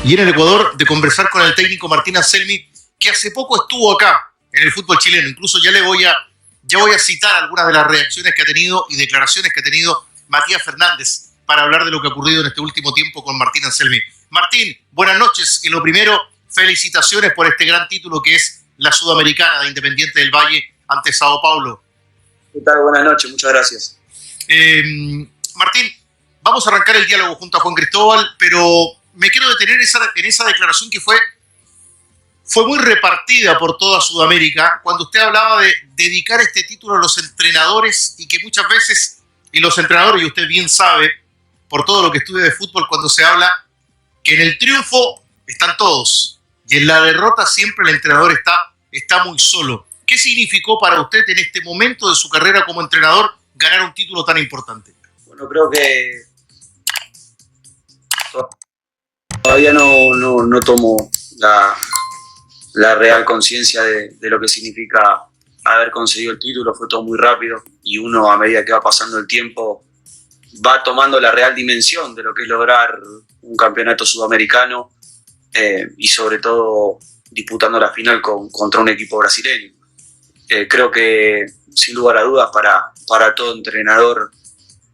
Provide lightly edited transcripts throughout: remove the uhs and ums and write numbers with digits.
y en el Ecuador de conversar con el técnico Martín Anselmi, que hace poco estuvo acá en el fútbol chileno. Incluso ya voy a citar algunas de las reacciones que ha tenido y declaraciones que ha tenido Matías Fernández para hablar de lo que ha ocurrido en este último tiempo con Martín Anselmi. Martín, buenas noches, y lo primero, felicitaciones por este gran título que es la Sudamericana de Independiente del Valle ante Sao Paulo. ¿Qué tal? Buenas noches, muchas gracias. Martín, vamos a arrancar el diálogo junto a Juan Cristóbal, pero me quiero detener en esa declaración que fue muy repartida por toda Sudamérica, cuando usted hablaba de dedicar este título a los entrenadores, y que muchas veces, y los entrenadores, y usted bien sabe, por todo lo que estudia de fútbol, cuando se habla que en el triunfo están todos, y en la derrota siempre el entrenador está muy solo. ¿Qué significó para usted en este momento de su carrera como entrenador ganar un título tan importante? Bueno, creo que todavía no tomo la real conciencia de lo que significa haber conseguido el título. Fue todo muy rápido y uno, a medida que va pasando el tiempo, va tomando la real dimensión de lo que es lograr un campeonato sudamericano y sobre todo disputando la final contra un equipo brasileño. Creo que sin lugar a dudas para todo entrenador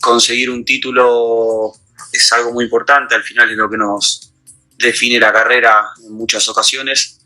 conseguir un título es algo muy importante. Al final es lo que nos define la carrera en muchas ocasiones.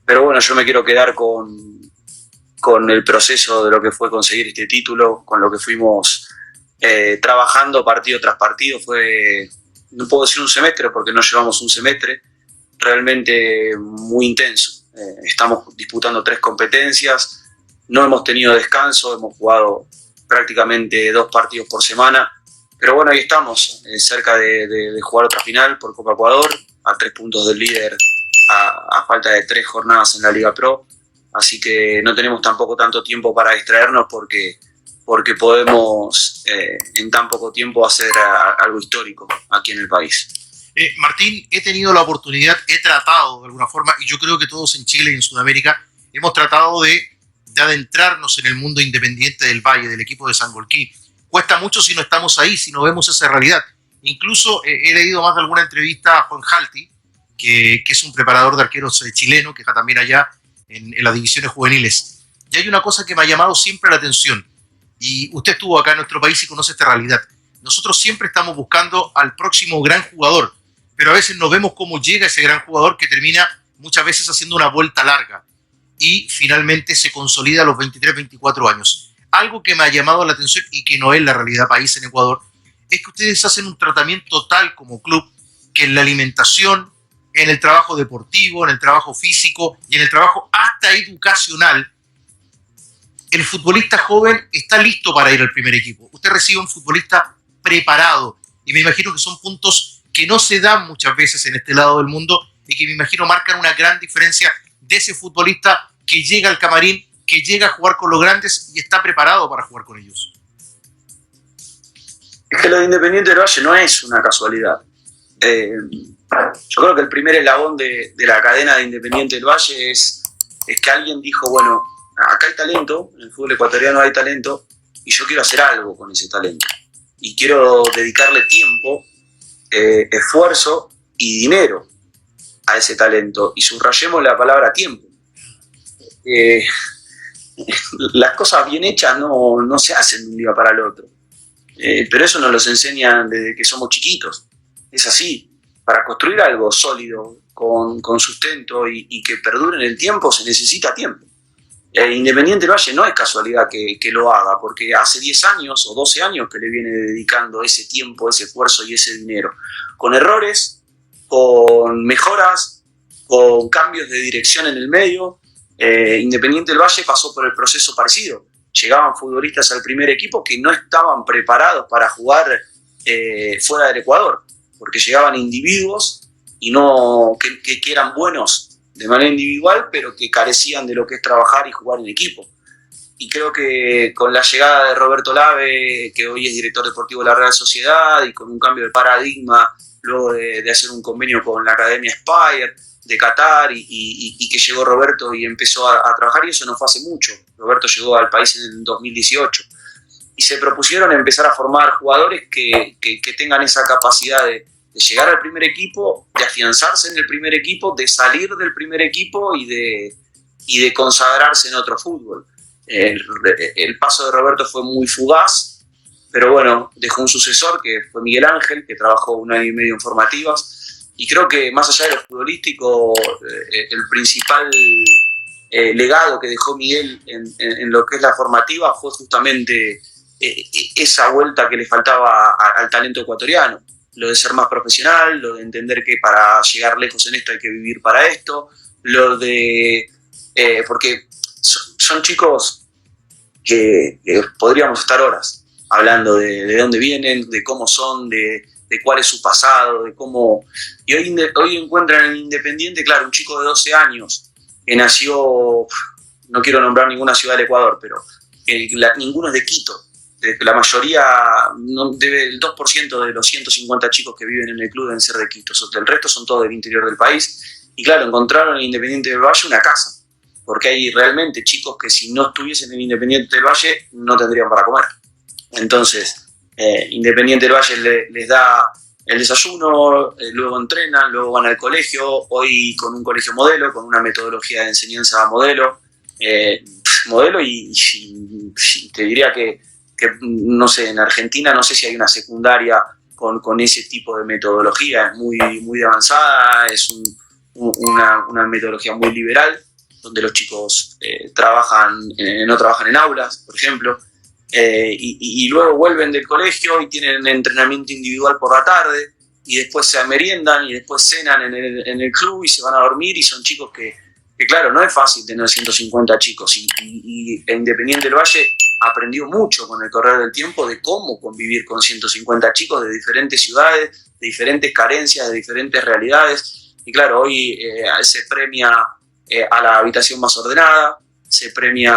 Pero bueno, yo me quiero quedar con el proceso de lo que fue conseguir este título, con lo que fuimos trabajando partido tras partido. No puedo decir un semestre porque no llevamos un semestre, realmente muy intenso. Estamos disputando 3 competencias, no hemos tenido descanso, hemos jugado prácticamente 2 partidos por semana, pero bueno, ahí estamos, cerca de jugar otra final por Copa Ecuador, a 3 puntos del líder, a falta de 3 jornadas en la Liga Pro, así que no tenemos tampoco tanto tiempo para distraernos porque podemos en tan poco tiempo hacer algo histórico aquí en el país. Martín, he tenido la oportunidad, he tratado de alguna forma, y yo creo que todos en Chile y en Sudamérica hemos tratado de adentrarnos en el mundo Independiente del Valle, del equipo de Sangolquí. Cuesta mucho si no estamos ahí, si no vemos esa realidad. Incluso he leído más de alguna entrevista a Juan Jalti, que es un preparador de arqueros chileno, que está también allá en las divisiones juveniles. Y hay una cosa que me ha llamado siempre la atención, y usted estuvo acá en nuestro país y conoce esta realidad. Nosotros siempre estamos buscando al próximo gran jugador, pero a veces no vemos cómo llega ese gran jugador que termina muchas veces haciendo una vuelta larga y finalmente se consolida a los 23, 24 años. Algo que me ha llamado la atención y que no es la realidad país en Ecuador es que ustedes hacen un tratamiento tal como club que en la alimentación, en el trabajo deportivo, en el trabajo físico y en el trabajo hasta educacional, el futbolista joven está listo para ir al primer equipo. Usted recibe un futbolista preparado y me imagino que son puntos que no se dan muchas veces en este lado del mundo y que me imagino marcan una gran diferencia de ese futbolista que llega al camarín, que llega a jugar con los grandes y está preparado para jugar con ellos. Es que lo de Independiente del Valle no es una casualidad. Yo creo que el primer eslabón de la cadena de Independiente del Valle es que alguien dijo, bueno, acá hay talento, en el fútbol ecuatoriano hay talento, y yo quiero hacer algo con ese talento. Y quiero dedicarle tiempo, esfuerzo y dinero a ese talento. Y subrayemos la palabra tiempo. Las cosas bien hechas no se hacen de un día para el otro. Pero eso nos lo enseñan desde que somos chiquitos. Es así. Para construir algo sólido, con sustento y que perdure en el tiempo, se necesita tiempo. Independiente del Valle no es casualidad que lo haga, porque hace 10 años o 12 años que le viene dedicando ese tiempo, ese esfuerzo y ese dinero. Con errores, con mejoras, con cambios de dirección en el medio. Independiente del Valle pasó por el proceso parecido. Llegaban futbolistas al primer equipo que no estaban preparados para jugar fuera del Ecuador, porque llegaban individuos y no que eran buenos de manera individual, pero que carecían de lo que es trabajar y jugar en equipo. Y creo que con la llegada de Roberto Lave, que hoy es director deportivo de la Real Sociedad, y con un cambio de paradigma, luego de hacer un convenio con la Academia Spire de Qatar, y que llegó Roberto y empezó a trabajar, y eso no fue hace mucho. Roberto llegó al país en el 2018. Y se propusieron empezar a formar jugadores que tengan esa capacidad llegar al primer equipo, de afianzarse en el primer equipo, de salir del primer equipo y de consagrarse en otro fútbol. El paso de Roberto fue muy fugaz, pero bueno, dejó un sucesor que fue Miguel Ángel, que trabajó 1 año y medio en formativas, y creo que más allá de lo futbolístico, el principal legado que dejó Miguel en lo que es la formativa fue justamente esa vuelta que le faltaba al talento ecuatoriano, lo de ser más profesional, lo de entender que para llegar lejos en esto hay que vivir para esto, lo de... porque son chicos que podríamos estar horas hablando de dónde vienen, de cómo son, de cuál es su pasado, de cómo... Y hoy encuentran en Independiente, claro, un chico de 12 años que nació, no quiero nombrar ninguna ciudad del Ecuador, pero ninguno es de Quito. La mayoría, el 2% de los 150 chicos que viven en el club deben ser de Quito. El resto son todos del interior del país. Y claro, encontraron en Independiente del Valle una casa. Porque hay realmente chicos que si no estuviesen en Independiente del Valle no tendrían para comer. Entonces, Independiente del Valle les da el desayuno, luego entrenan, luego van al colegio, hoy con un colegio modelo, con una metodología de enseñanza modelo, y te diría que no sé, en Argentina no sé si hay una secundaria con ese tipo de metodología, es muy avanzada, es una metodología muy liberal, donde los chicos no trabajan en aulas, por ejemplo, y luego vuelven del colegio y tienen entrenamiento individual por la tarde, y después se meriendan y después cenan en el club y se van a dormir, y son chicos que claro, no es fácil tener 150 chicos, y Independiente del Valle aprendió mucho con el correr del tiempo de cómo convivir con 150 chicos de diferentes ciudades, de diferentes carencias, de diferentes realidades. Y claro, hoy se premia a la habitación más ordenada, se premia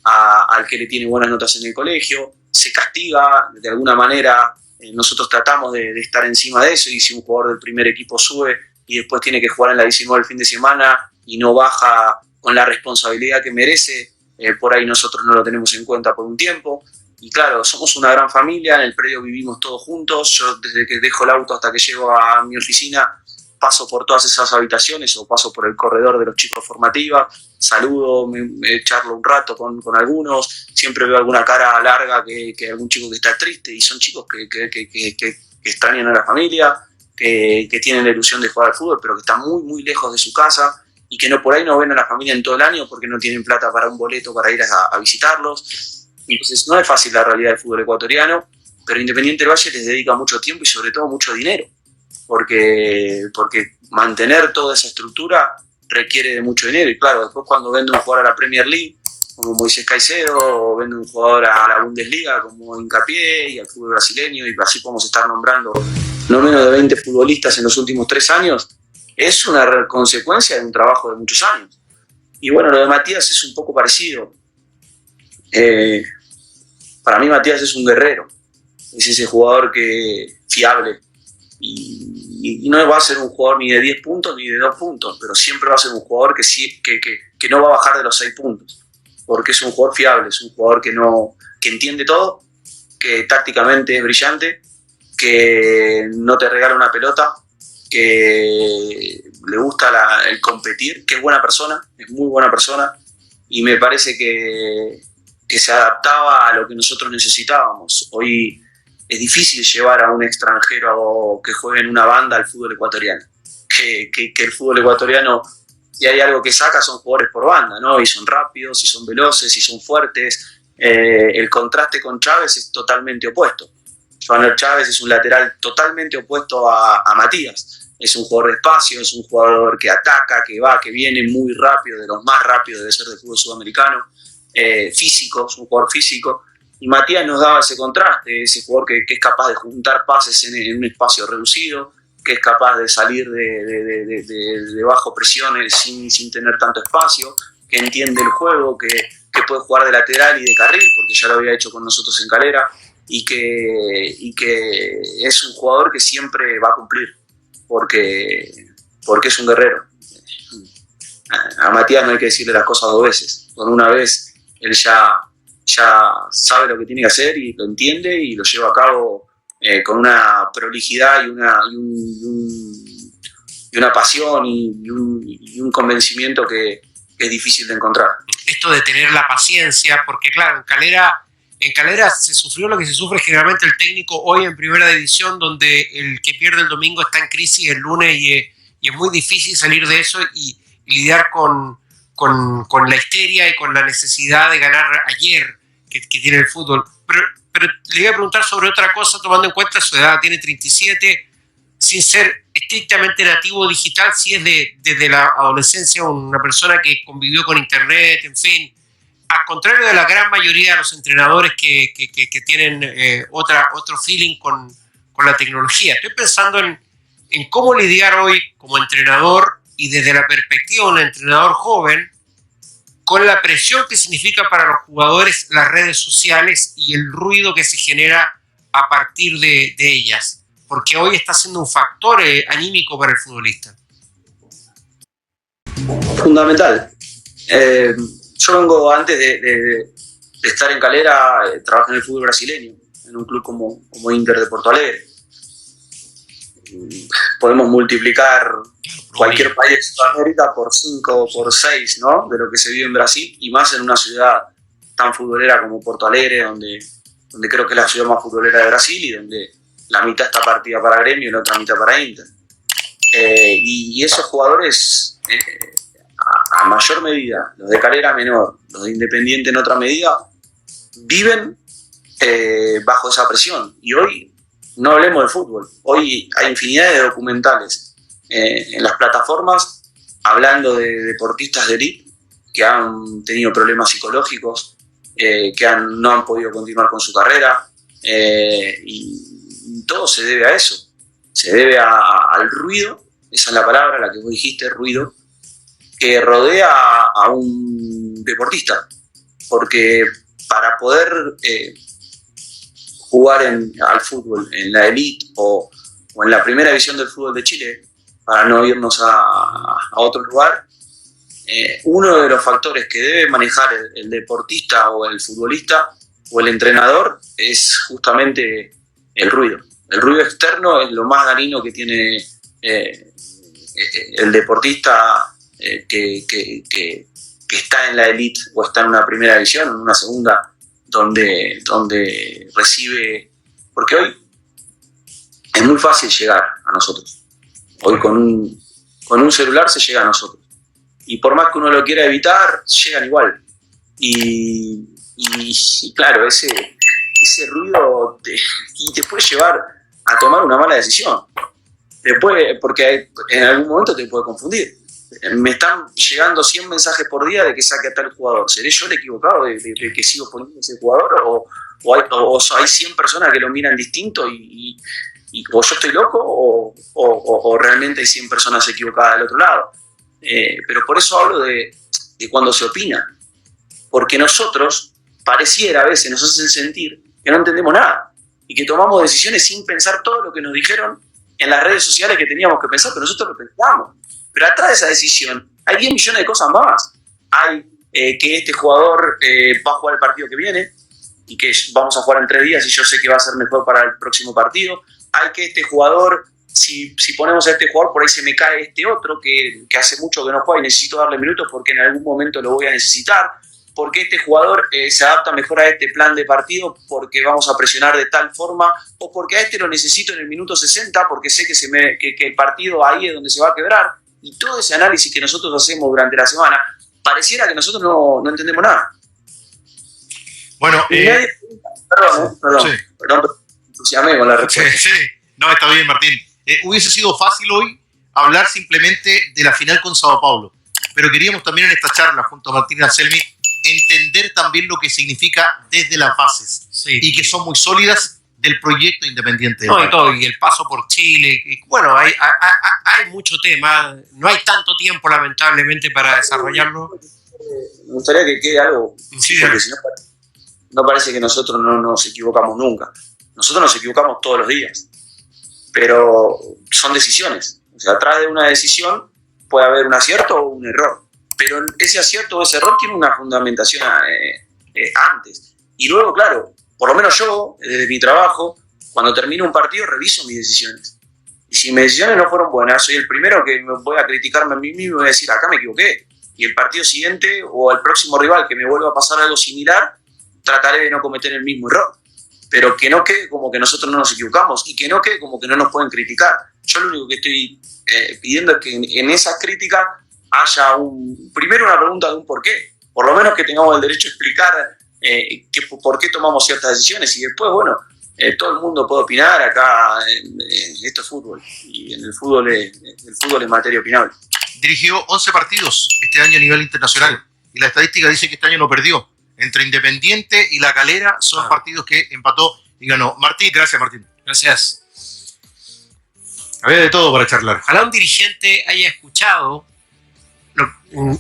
al que le tiene buenas notas en el colegio, se castiga de alguna manera. Nosotros tratamos de estar encima de eso, y si un jugador del primer equipo sube y después tiene que jugar en la 19 el fin de semana y no baja con la responsabilidad que merece, por ahí nosotros no lo tenemos en cuenta por un tiempo. Y claro, somos una gran familia, en el predio vivimos todos juntos. Yo desde que dejo el auto hasta que llego a mi oficina paso por todas esas habitaciones o paso por el corredor de los chicos formativas, saludo, me charlo un rato con algunos, siempre veo alguna cara larga que algún chico que está triste, y son chicos que extrañan a la familia, que tienen la ilusión de jugar al fútbol, pero que están muy lejos de su casa, y que por ahí no ven a la familia en todo el año porque no tienen plata para un boleto para ir a visitarlos. Entonces no es fácil la realidad del fútbol ecuatoriano, pero Independiente del Valle les dedica mucho tiempo y sobre todo mucho dinero, porque mantener toda esa estructura requiere de mucho dinero. Y claro, después cuando vende un jugador a la Premier League, como Moisés Caicedo, o vende un jugador a la Bundesliga, como Hincapié, y al fútbol brasileño, y así podemos estar nombrando no menos de 20 futbolistas en los últimos 3 años, es una consecuencia de un trabajo de muchos años. Y bueno, lo de Matías es un poco parecido. Para mí Matías es un guerrero, es ese jugador fiable, y no va a ser un jugador ni de 10 puntos ni de 2 puntos, pero siempre va a ser un jugador que no va a bajar de los 6 puntos, porque es un jugador fiable, es un jugador que entiende todo, que tácticamente es brillante, que no te regala una pelota, que le gusta el competir, que es buena persona, es muy buena persona, y me parece que se adaptaba a lo que nosotros necesitábamos. Hoy es difícil llevar a un extranjero que juegue en una banda al fútbol ecuatoriano, que el fútbol ecuatoriano, si hay algo que saca, son jugadores por banda, ¿no? Y son rápidos, y son veloces, y son fuertes. El contraste con Chávez es totalmente opuesto. Joan Chávez es un lateral totalmente opuesto a Matías. Es un jugador de espacio, es un jugador que ataca, que va, que viene muy rápido, de los más rápidos debe ser del fútbol sudamericano, físico, es un jugador físico. Y Matías nos daba ese contraste, ese jugador que es capaz de juntar pases en un espacio reducido, que es capaz de salir de bajo presiones sin tener tanto espacio, que entiende el juego, que puede jugar de lateral y de carril, porque ya lo había hecho con nosotros en Calera, y que es un jugador que siempre va a cumplir, porque es un guerrero. A Matías no hay que decirle las cosas 2 veces, con una vez él ya sabe lo que tiene que hacer y lo entiende y lo lleva a cabo con una prolijidad y una pasión y un convencimiento que es difícil de encontrar. Esto de tener la paciencia, porque claro, en Calera se sufrió lo que se sufre generalmente el técnico hoy en primera división, donde el que pierde el domingo está en crisis el lunes y es muy difícil salir de eso y lidiar con la histeria y con la necesidad de ganar ayer que tiene el fútbol. Pero le iba a preguntar sobre otra cosa, tomando en cuenta su edad, tiene 37, sin ser estrictamente nativo digital, si es desde la adolescencia una persona que convivió con internet, en fin, al contrario de la gran mayoría de los entrenadores que tienen otro feeling con la tecnología. Estoy pensando en cómo lidiar hoy como entrenador y desde la perspectiva de un entrenador joven con la presión que significa para los jugadores las redes sociales y el ruido que se genera a partir de ellas, porque hoy está siendo un factor anímico para el futbolista. Fundamental. Yo vengo antes de estar en Calera, trabajé en el fútbol brasileño, en un club como Inter de Porto Alegre. Podemos multiplicar cualquier país de Sudamérica por 5 o por 6, ¿no?, de lo que se vive en Brasil, y más en una ciudad tan futbolera como Porto Alegre, donde creo que es la ciudad más futbolera de Brasil y donde la mitad está partida para Gremio y la otra mitad para Inter. Y esos jugadores, a mayor medida, los de Calera menor, los de Independiente en otra medida, viven bajo esa presión. Y hoy no hablemos de fútbol. Hoy hay infinidad de documentales en las plataformas hablando de deportistas de élite que han tenido problemas psicológicos, que no han podido continuar con su carrera, y todo se debe a eso. Se debe al ruido, esa es la palabra, la que vos dijiste, ruido, que rodea a un deportista. Porque para poder jugar al fútbol en la elite o en la primera división del fútbol de Chile, para no irnos a otro lugar, uno de los factores que debe manejar el deportista o el futbolista o el entrenador es justamente el ruido. El ruido externo es lo más dañino que tiene el deportista que está en la elite o está en una primera división, en una segunda, donde recibe, porque hoy es muy fácil llegar a nosotros. Hoy con un celular se llega a nosotros. Y por más que uno lo quiera evitar, llegan igual. Y claro, ese ruido te puede llevar a tomar una mala decisión. Porque en algún momento te puede confundir. Me están llegando 100 mensajes por día de que saque a tal jugador. ¿Seré yo el equivocado de que sigo poniendo ese jugador? ¿O hay 100 personas que lo miran distinto o yo estoy loco o realmente hay 100 personas equivocadas del otro lado? Pero por eso hablo de cuando se opina. Porque nosotros, pareciera a veces, nos hacen sentir que no entendemos nada y que tomamos decisiones sin pensar todo lo que nos dijeron en las redes sociales que teníamos que pensar, pero nosotros lo pensamos. Pero atrás de esa decisión hay 10 millones de cosas más. Hay que este jugador va a jugar el partido que viene y que vamos a jugar en 3 días y yo sé que va a ser mejor para el próximo partido. Hay que este jugador, si ponemos a este jugador, por ahí se me cae este otro que hace mucho que no juega y necesito darle minutos porque en algún momento lo voy a necesitar. Porque este jugador se adapta mejor a este plan de partido porque vamos a presionar de tal forma, o porque a este lo necesito en el minuto 60 porque sé que el partido ahí es donde se va a quebrar. Y todo ese análisis que nosotros hacemos durante la semana, pareciera que nosotros no entendemos nada. Bueno, perdón, entusiasmé con la respuesta. Sí, no, está bien, Martín. Hubiese sido fácil hoy hablar simplemente de la final con Sao Paulo, pero queríamos también en esta charla junto a Martín Anselmi entender también lo que significa desde las bases, sí, y que son muy sólidas del proyecto independiente. Y el paso por Chile. Bueno, hay mucho tema, no hay tanto tiempo lamentablemente para desarrollarlo. Me gustaría que quede algo, sí, porque si no parece que nosotros no nos equivocamos nunca. Nosotros nos equivocamos todos los días, pero son decisiones. O sea, atrás de una decisión puede haber un acierto o un error, pero ese acierto o ese error tiene una fundamentación antes. Y luego, claro, por lo menos yo, desde mi trabajo, cuando termino un partido reviso mis decisiones. Y si mis decisiones no fueron buenas, soy el primero que me voy a criticarme a mí mismo y voy a decir, acá me equivoqué. Y el partido siguiente o al próximo rival que me vuelva a pasar algo similar, trataré de no cometer el mismo error. Pero que no quede como que nosotros no nos equivocamos y que no quede como que no nos pueden criticar. Yo lo único que estoy pidiendo es que en esa crítica haya primero una pregunta de un por qué. Por lo menos que tengamos el derecho a explicar por qué tomamos ciertas decisiones y después, bueno, todo el mundo puede opinar acá, esto es fútbol y en el fútbol es materia opinable. Dirigió 11 partidos este año a nivel internacional y la estadística dice que este año no perdió. Entre Independiente y La Calera son partidos que empató y ganó. Martín, gracias Martín. Gracias. Había de todo para charlar. Ojalá un dirigente haya escuchado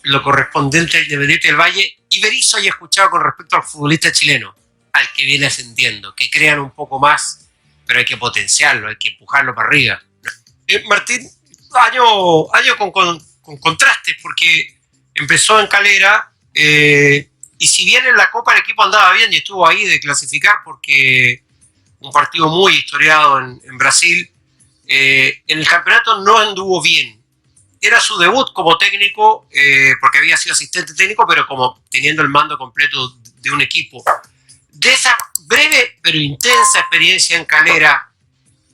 lo correspondiente al Independiente del Valle y Berizzo haya escuchado con respecto al futbolista chileno, al que viene ascendiendo, que crean un poco más, pero hay que potenciarlo, hay que empujarlo para arriba. Martín, año con contrastes, porque empezó en Calera y si bien en la Copa el equipo andaba bien y estuvo ahí de clasificar porque un partido muy historiado en Brasil, en el campeonato no anduvo bien. Era su debut como técnico, porque había sido asistente técnico, pero como teniendo el mando completo de un equipo. De esa breve pero intensa experiencia en Calera,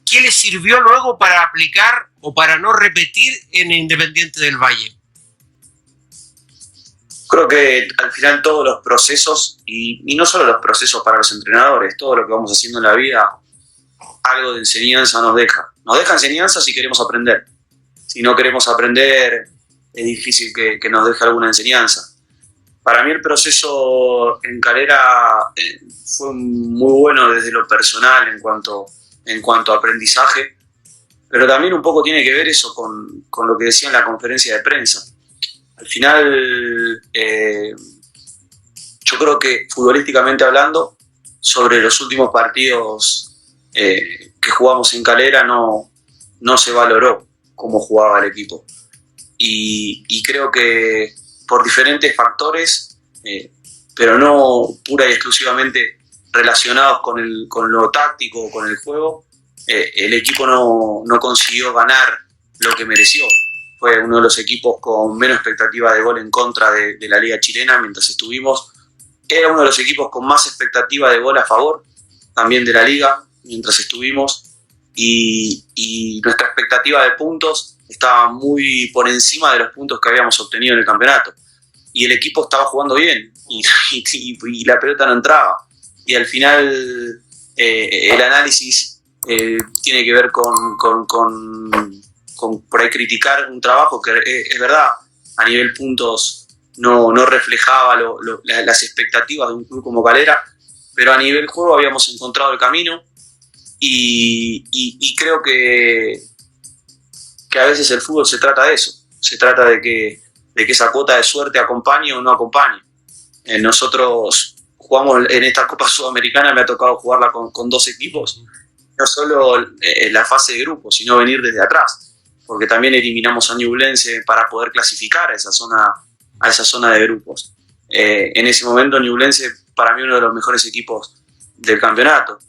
¿qué le sirvió luego para aplicar o para no repetir en Independiente del Valle? Creo que al final todos los procesos, y no solo los procesos para los entrenadores, todo lo que vamos haciendo en la vida, algo de enseñanza nos deja. Nos deja enseñanza si queremos aprender. Si no queremos aprender, es difícil que nos deje alguna enseñanza. Para mí el proceso en Calera fue muy bueno desde lo personal en cuanto a aprendizaje, pero también un poco tiene que ver eso con lo que decía en la conferencia de prensa. Al final, yo creo que futbolísticamente hablando, sobre los últimos partidos que jugamos en Calera no se valoró cómo jugaba el equipo. Y creo que por diferentes factores, pero no pura y exclusivamente relacionados con lo táctico o con el juego, el equipo no consiguió ganar lo que mereció. Fue uno de los equipos con menos expectativa de gol en contra de la Liga Chilena mientras estuvimos. Era uno de los equipos con más expectativa de gol a favor también de la Liga mientras estuvimos. Y nuestra expectativa de puntos estaba muy por encima de los puntos que habíamos obtenido en el campeonato. Y el equipo estaba jugando bien y la pelota no entraba. Y al final el análisis tiene que ver con por ahí criticar un trabajo que es verdad, a nivel puntos no reflejaba las expectativas de un club como Calera, pero a nivel juego habíamos encontrado el camino. Y creo que a veces el fútbol se trata de eso, se trata de que esa cuota de suerte acompañe o no acompañe. Nosotros jugamos en esta Copa Sudamericana, me ha tocado jugarla con dos equipos, no solo en la fase de grupos, sino venir desde atrás, porque también eliminamos a Ñublense para poder clasificar a esa zona de grupos. En ese momento Ñublense para mí uno de los mejores equipos del campeonato.